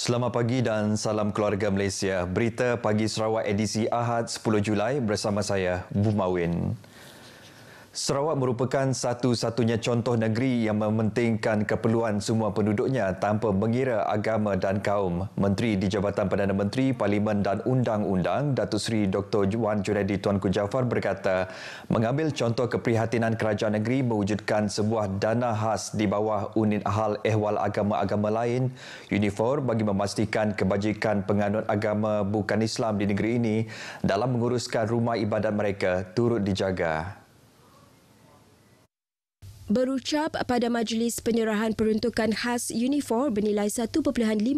Selamat pagi dan salam keluarga Malaysia. Berita Pagi Sarawak edisi Ahad 10 Julai bersama saya, Bumawin. Sarawak merupakan satu-satunya contoh negeri yang mementingkan keperluan semua penduduknya tanpa mengira agama dan kaum. Menteri di Jabatan Perdana Menteri, Parlimen dan Undang-Undang, Datuk Seri Dr. Wan Junaidi Tuanku Jaafar berkata, mengambil contoh keprihatinan kerajaan negeri mewujudkan sebuah dana khas di bawah Unit Hal Ehwal Agama-Agama Lain, Unifor, bagi memastikan kebajikan penganut agama bukan Islam di negeri ini dalam menguruskan rumah ibadat mereka turut dijaga. Berucap pada majlis penyerahan peruntukan khas Unifor bernilai 1.5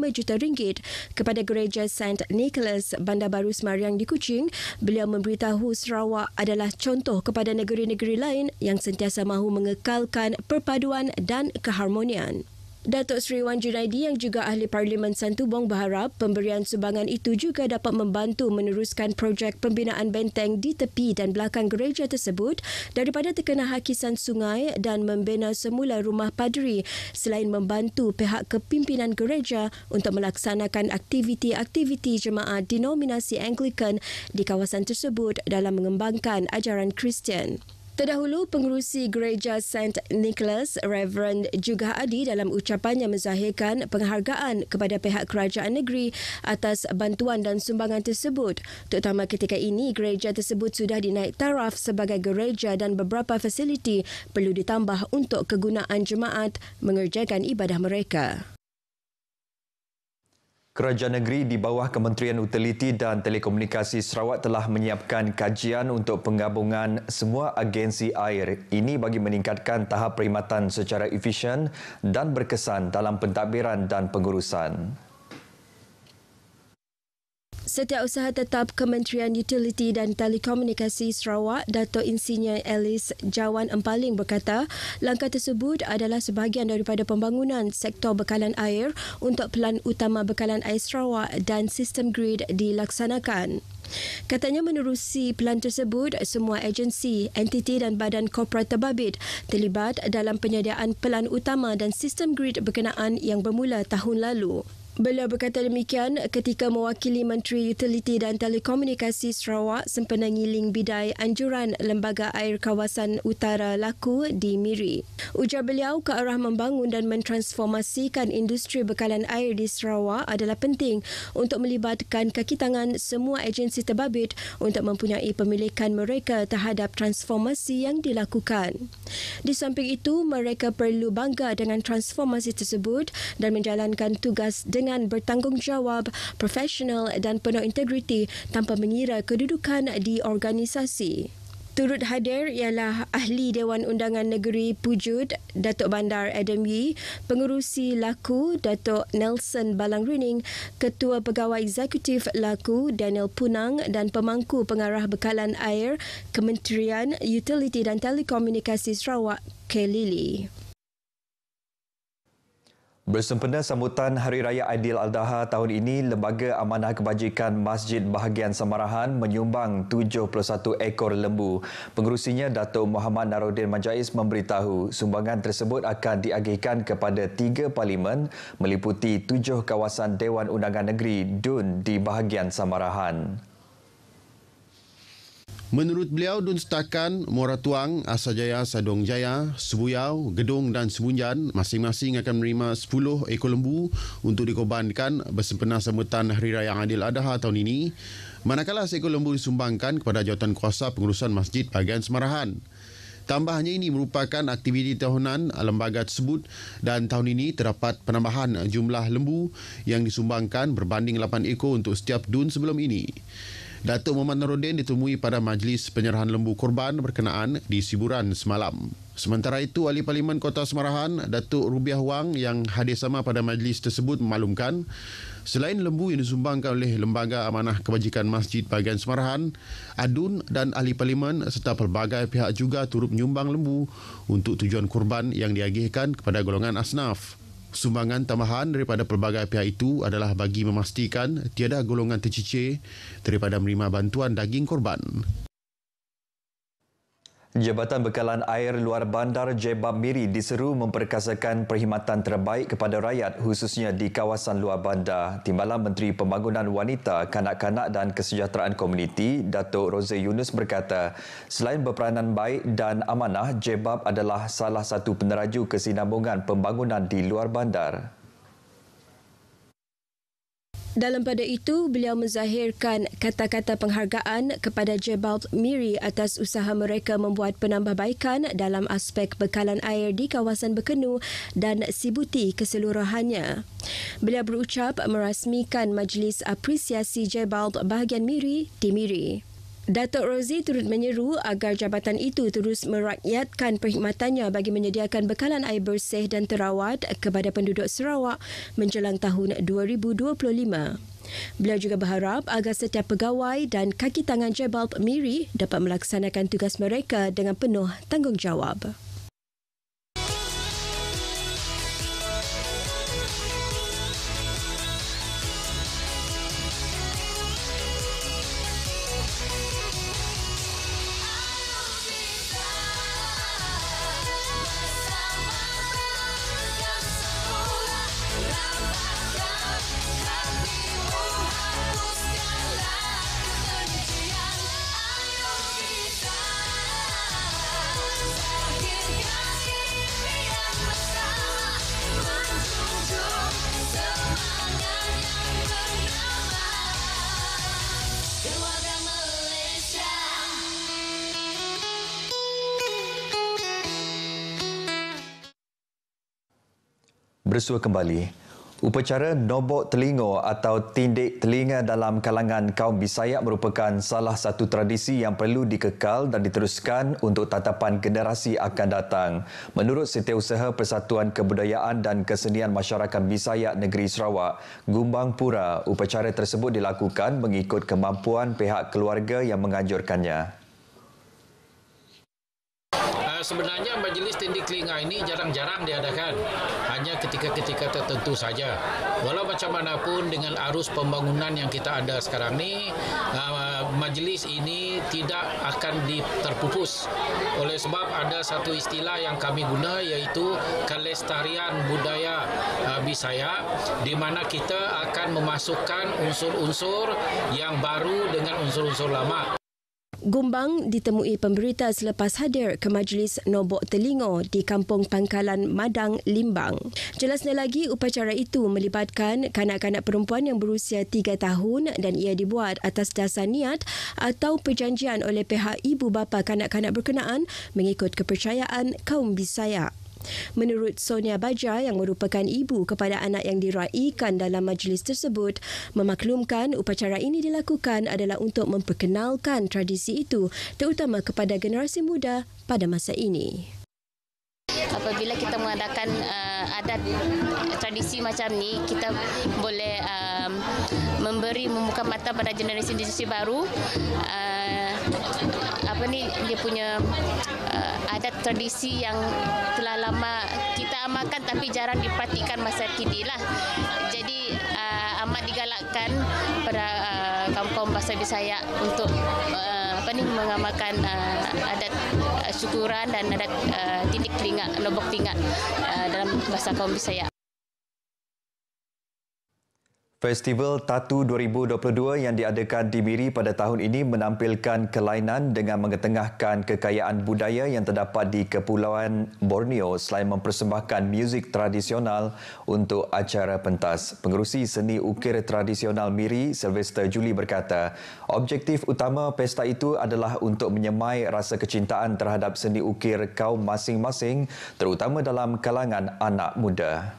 juta ringgit kepada Gereja St. Nicholas, Bandar Baru Semariang di Kuching, beliau memberitahu Sarawak adalah contoh kepada negeri-negeri lain yang sentiasa mahu mengekalkan perpaduan dan keharmonian. Datuk Seri Wan Junaidi yang juga Ahli Parlimen Santubong berharap pemberian sumbangan itu juga dapat membantu meneruskan projek pembinaan benteng di tepi dan belakang gereja tersebut daripada terkena hakisan sungai dan membina semula rumah padri selain membantu pihak kepimpinan gereja untuk melaksanakan aktiviti-aktiviti jemaat denominasi Anglican di kawasan tersebut dalam mengembangkan ajaran Kristian. Terdahulu, pengerusi Gereja St. Nicholas, Reverend Juga Adi dalam ucapannya menzahirkan penghargaan kepada pihak kerajaan negeri atas bantuan dan sumbangan tersebut. Terutama ketika ini, gereja tersebut sudah dinaik taraf sebagai gereja dan beberapa fasiliti perlu ditambah untuk kegunaan jemaat mengerjakan ibadah mereka. Kerajaan negeri di bawah Kementerian Utiliti dan Telekomunikasi Sarawak telah menyiapkan kajian untuk penggabungan semua agensi air. Ini bagi meningkatkan tahap perkhidmatan secara efisien dan berkesan dalam pentadbiran dan pengurusan. Setiausaha Tetap Kementerian Utiliti dan Telekomunikasi Sarawak, Dato' Insinyur Alice Jawan Empaling berkata, langkah tersebut adalah sebahagian daripada pembangunan sektor bekalan air untuk Pelan Utama Bekalan Air Sarawak dan sistem grid dilaksanakan. Katanya menerusi pelan tersebut, semua agensi, entiti dan badan korporat terbabit terlibat dalam penyediaan pelan utama dan sistem grid berkenaan yang bermula tahun lalu. Beliau berkata demikian ketika mewakili Menteri Utiliti dan Telekomunikasi Sarawak sempena ngiling bidai anjuran Lembaga Air Kawasan Utara Laku di Miri. Ujar beliau, ke arah membangun dan mentransformasikan industri bekalan air di Sarawak adalah penting untuk melibatkan kaki tangan semua agensi terbabit untuk mempunyai pemilikan mereka terhadap transformasi yang dilakukan. Di samping itu, mereka perlu bangga dengan transformasi tersebut dan menjalankan tugas dengan bertanggungjawab, profesional dan penuh integriti tanpa mengira kedudukan di organisasi. Turut hadir ialah Ahli Dewan Undangan Negeri Pujud, Datuk Bandar Adam Yee, Pengerusi Laku, Datuk Nelson Balang Rining, Ketua Pegawai Eksekutif Laku, Daniel Punang dan Pemangku Pengarah Bekalan Air, Kementerian Utiliti dan Telekomunikasi Sarawak, K. Lili. Bersempena sambutan Hari Raya Aidiladha tahun ini, Lembaga Amanah Kebajikan Masjid Bahagian Samarahan menyumbang 71 ekor lembu. Pengerusinya Datuk Muhammad Naruddin Majais memberitahu sumbangan tersebut akan diagihkan kepada 3 parlimen meliputi 7 kawasan Dewan Undangan Negeri DUN di bahagian Samarahan. Menurut beliau, DUN setakan Muara Tuang, Asajaya, Sadong Jaya, Sebuyau, Gedung dan Sebunjan masing-masing akan menerima 10 ekor lembu untuk dikorbankan bersempena sambutan Hari Raya Aidiladha tahun ini, manakala seekor lembu disumbangkan kepada Jawatankuasa Pengurusan Masjid Bahagian Samarahan. Tambahnya, ini merupakan aktiviti tahunan lembaga tersebut dan tahun ini terdapat penambahan jumlah lembu yang disumbangkan berbanding 8 ekor untuk setiap DUN sebelum ini. Datuk Muhammad Naruddin ditemui pada majlis penyerahan lembu korban berkenaan di Siburan semalam. Sementara itu, Ahli Parlimen Kota Samarahan, Datuk Rubiah Wang yang hadir sama pada majlis tersebut memaklumkan, selain lembu yang disumbangkan oleh Lembaga Amanah Kebajikan Masjid Bahagian Samarahan, ADUN dan Ahli Parlimen serta pelbagai pihak juga turut menyumbang lembu untuk tujuan korban yang diagihkan kepada golongan asnaf. Sumbangan tambahan daripada pelbagai pihak itu adalah bagi memastikan tiada golongan tercicir daripada menerima bantuan daging korban. Jabatan Bekalan Air Luar Bandar Jebab Miri diseru memperkasakan perkhidmatan terbaik kepada rakyat khususnya di kawasan luar bandar. Timbalan Menteri Pembangunan Wanita, Kanak-kanak dan Kesejahteraan Komuniti, Datuk Rozay Yunus berkata, selain berperanan baik dan amanah, Jebab adalah salah satu peneraju kesinambungan pembangunan di luar bandar. Dalam pada itu, beliau menzahirkan kata-kata penghargaan kepada Jebab Miri atas usaha mereka membuat penambahbaikan dalam aspek bekalan air di kawasan Bekenu dan Sibuti keseluruhannya. Beliau berucap merasmikan Majlis Apresiasi Jebab Bahagian Miri di Miri. Datuk Rozi turut menyeru agar jabatan itu terus merakyatkan perkhidmatannya bagi menyediakan bekalan air bersih dan terawat kepada penduduk Sarawak menjelang tahun 2025. Beliau juga berharap agar setiap pegawai dan kaki tangan Jebab Miri dapat melaksanakan tugas mereka dengan penuh tanggungjawab. Bersua kembali. Upacara nobok telingo atau tindik telinga dalam kalangan kaum Bisayak merupakan salah satu tradisi yang perlu dikekal dan diteruskan untuk tatapan generasi akan datang. Menurut Setiausaha Persatuan Kebudayaan dan Kesenian Masyarakat Bisayak Negeri Sarawak, Gumbang Pura, upacara tersebut dilakukan mengikut kemampuan pihak keluarga yang menganjurkannya. Sebenarnya majlis tindik telinga ini jarang-jarang diadakan, hanya ketika-ketika tertentu saja. Walau macam manapun dengan arus pembangunan yang kita ada sekarang ni, majlis ini tidak akan terpupus. Oleh sebab ada satu istilah yang kami guna iaitu kelestarian budaya Bisaya, di mana kita akan memasukkan unsur-unsur yang baru dengan unsur-unsur lama. Gumbang ditemui pemberita selepas hadir ke Majlis Nobok Telingo di Kampung Pangkalan Madang, Limbang. Jelasnya lagi, upacara itu melibatkan kanak-kanak perempuan yang berusia 3 tahun dan ia dibuat atas dasar niat atau perjanjian oleh pihak ibu bapa kanak-kanak berkenaan mengikut kepercayaan kaum Bisaya. Menurut Sonia Baja yang merupakan ibu kepada anak yang diraikan dalam majlis tersebut, memaklumkan upacara ini dilakukan adalah untuk memperkenalkan tradisi itu terutama kepada generasi muda pada masa ini. Apabila kita mengadakan adat tradisi macam ni, kita boleh membuka mata pada generasi baru. Dia punya adat tradisi yang telah lama kita amalkan tapi jarang diperhatikan masa kini lah. Jadi amat digalakkan pada kaum-kaum bahasa Bisaya untuk mengamalkan adat syukuran dan adat tindik telinga, nobok telinga dalam bahasa kaum Bisaya. Festival Tatu 2022 yang diadakan di Miri pada tahun ini menampilkan kelainan dengan mengetengahkan kekayaan budaya yang terdapat di Kepulauan Borneo selain mempersembahkan muzik tradisional untuk acara pentas. Pengerusi seni ukir tradisional Miri, Sylvester Juli berkata, objektif utama pesta itu adalah untuk menyemai rasa kecintaan terhadap seni ukir kaum masing-masing, terutama dalam kalangan anak muda.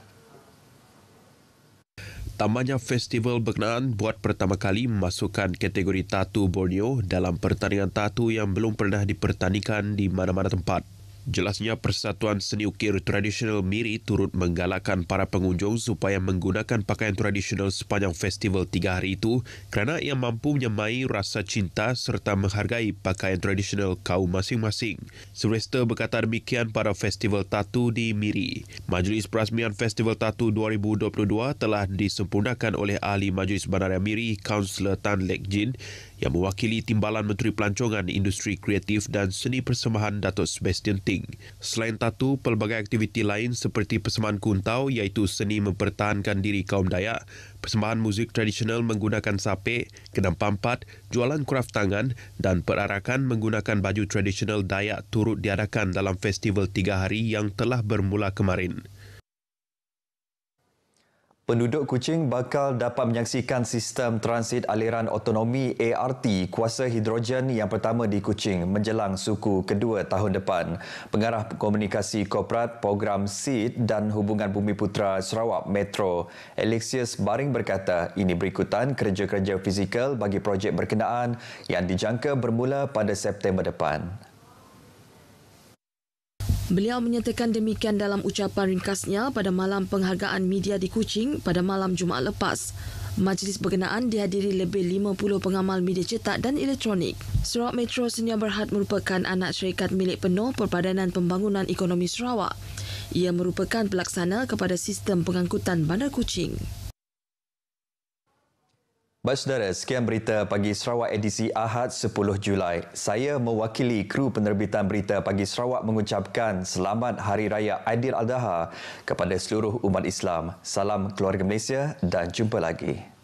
Tambahnya, festival berkenaan buat pertama kali memasukkan kategori tatu Borneo dalam pertandingan tatu yang belum pernah dipertandingkan di mana-mana tempat. Jelasnya, Persatuan Seni Ukir Tradisional Miri turut menggalakkan para pengunjung supaya menggunakan pakaian tradisional sepanjang festival 3 hari itu kerana ia mampu menyemai rasa cinta serta menghargai pakaian tradisional kaum masing-masing. Sylvester berkata demikian pada Festival Tatu di Miri. Majlis Perasmian Festival Tatu 2022 telah disempurnakan oleh Ahli Majlis Bandaraya Miri, Kaunselor Tan Lek Jin, yang mewakili Timbalan Menteri Pelancongan, Industri Kreatif dan Seni Persembahan Datuk Sebastian Ting. Selain tatu, pelbagai aktiviti lain seperti persembahan kuntau iaitu seni mempertahankan diri kaum Dayak, persembahan muzik tradisional menggunakan sapek, kendang pampat, jualan kraf tangan dan perarakan menggunakan baju tradisional Dayak turut diadakan dalam festival 3 hari yang telah bermula kemarin. Penduduk Kuching bakal dapat menyaksikan sistem transit aliran autonomi ART kuasa hidrogen yang pertama di Kuching menjelang suku kedua tahun depan. Pengarah Komunikasi Korporat Program SEED dan Hubungan Bumi Putera Sarawak Metro, Alexius Baring berkata ini berikutan kerja-kerja fizikal bagi projek berkenaan yang dijangka bermula pada September depan. Beliau menyatakan demikian dalam ucapan ringkasnya pada malam penghargaan media di Kuching pada malam Jumaat lepas. Majlis berkenaan dihadiri lebih 50 pengamal media cetak dan elektronik. Sarawak Metro Sdn Bhd merupakan anak syarikat milik penuh Perbadanan Pembangunan Ekonomi Sarawak. Ia merupakan pelaksana kepada sistem pengangkutan Bandar Kuching. Baik saudara, sekian berita Pagi Sarawak edisi Ahad 10 Julai. Saya mewakili kru penerbitan Berita Pagi Sarawak mengucapkan selamat Hari Raya Aidil Adha kepada seluruh umat Islam. Salam keluarga Malaysia dan jumpa lagi.